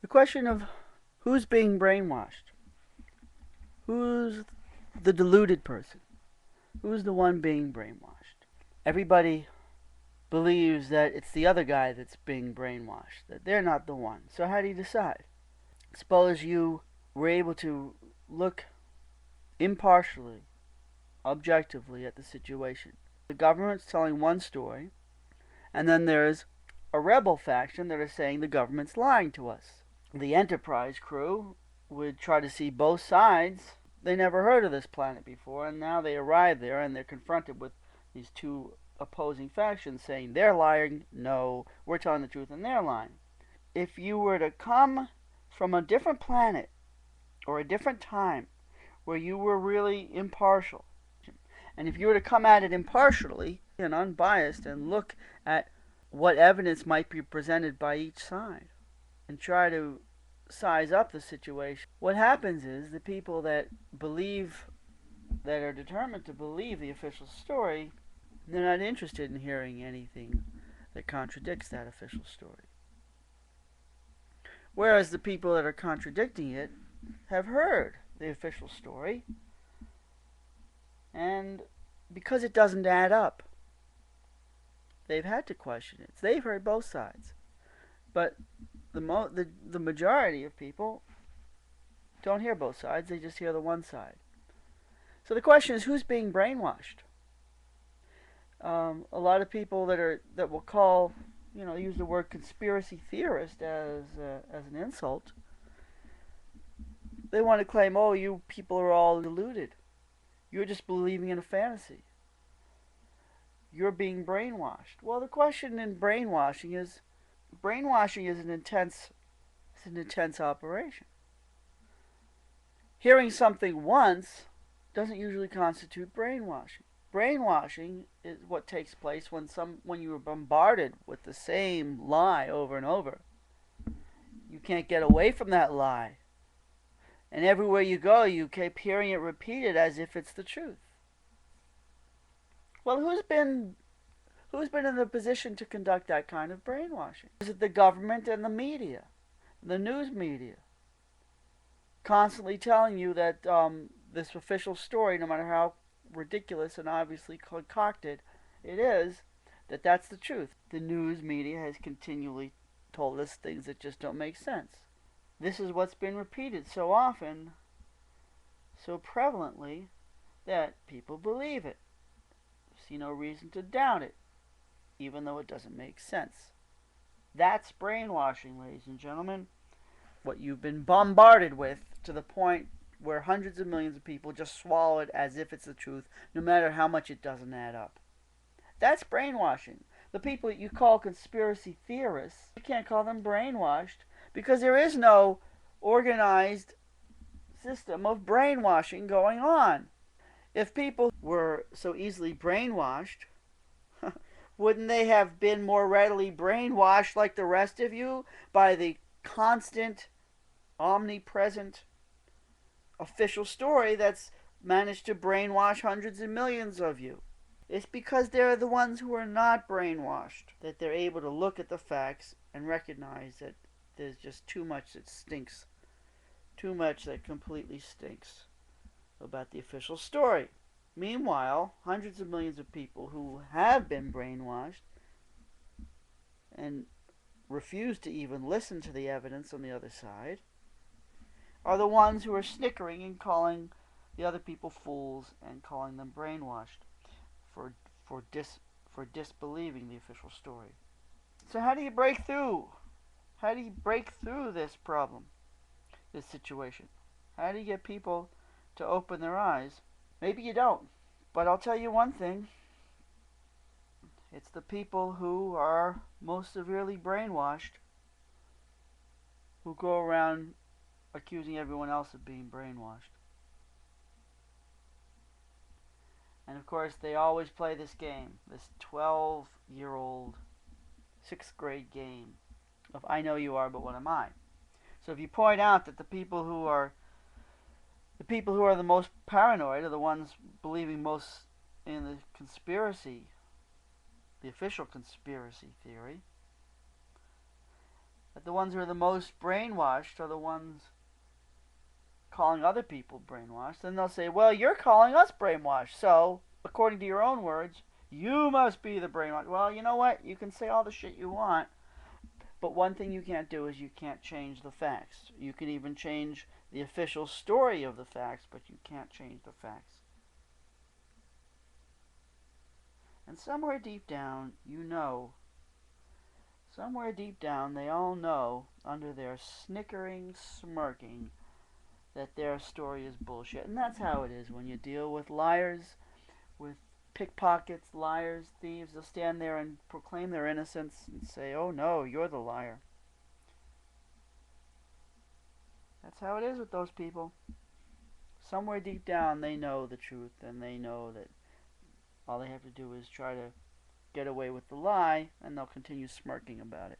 The question of who's being brainwashed? Who's the deluded person? Who's the one being brainwashed? Everybody believes that it's the other guy that's being brainwashed, that they're not the one. So how do you decide? Suppose you were able to look impartially, objectively at the situation. The government's telling one story, and then there's a rebel faction that are saying the government's lying to us. The Enterprise crew would try to see both sides. They never heard of this planet before, and now they arrive there and they're confronted with these two opposing factions saying they're lying, no, we're telling the truth, and they're lying. If you were to come from a different planet or a different time where you were really impartial, and if you were to come at it impartially and unbiased and look at what evidence might be presented by each side and try to size up the situation, what happens is the people that believe, that are determined to believe the official story, they're not interested in hearing anything that contradicts that official story. Whereas the people that are contradicting it have heard the official story, and because it doesn't add up, they've had to question it. So they've heard both sides. But the majority of people don't hear both sides, they just hear the one side. So the question is, who's being brainwashed? A lot of people that will call, use the word conspiracy theorist as an insult. They want to claim, oh, you people are all deluded. You're just believing in a fantasy. You're being brainwashed. Well, the question in brainwashing is an intense operation. Hearing something once doesn't usually constitute brainwashing. Brainwashing is what takes place when you are bombarded with the same lie over and over. You can't get away from that lie. And everywhere you go, you keep hearing it repeated as if it's the truth. Well, who's been in the position to conduct that kind of brainwashing? Is it the government and the media, the news media, constantly telling you that this official story, no matter how ridiculous and obviously concocted it is, that's the truth? The news media has continually told us things that just don't make sense. This is what's been repeated so often, so prevalently, that people believe it. See no reason to doubt it, even though it doesn't make sense. That's brainwashing, ladies and gentlemen. What you've been bombarded with to the point where hundreds of millions of people just swallow it as if it's the truth, no matter how much it doesn't add up. That's brainwashing. The people that you call conspiracy theorists, you can't call them brainwashed because there is no organized system of brainwashing going on. If people were so easily brainwashed, wouldn't they have been more readily brainwashed like the rest of you by the constant, omnipresent official story that's managed to brainwash hundreds of millions of you? It's because they're the ones who are not brainwashed that they're able to look at the facts and recognize that there's just too much that stinks, too much that completely stinks about the official story. Meanwhile, hundreds of millions of people who have been brainwashed and refuse to even listen to the evidence on the other side are the ones who are snickering and calling the other people fools and calling them brainwashed for disbelieving the official story. So how do you break through? How do you break through this problem, this situation? How do you get people to open their eyes? Maybe you don't, but I'll tell you one thing. It's the people who are most severely brainwashed who go around accusing everyone else of being brainwashed. And of course, they always play this game, this 12-year-old 6th grade game of I know you are, but what am I? So if you point out that the people who are the most paranoid are the ones believing most in the conspiracy, the official conspiracy theory, that the ones who are the most brainwashed are the ones calling other people brainwashed. Then they'll say, well, you're calling us brainwashed, so, according to your own words, you must be the brainwashed. Well, you know what? You can say all the shit you want, but one thing you can't do is you can't change the facts. You can even change the official story of the facts, but you can't change the facts. And somewhere deep down, somewhere deep down, they all know, under their snickering, smirking, that their story is bullshit. And that's how it is when you deal with liars, with pickpockets, liars, thieves. They'll stand there and proclaim their innocence and say, oh no, you're the liar. That's how it is with those people. Somewhere deep down, they know the truth, and they know that all they have to do is try to get away with the lie, and they'll continue smirking about it.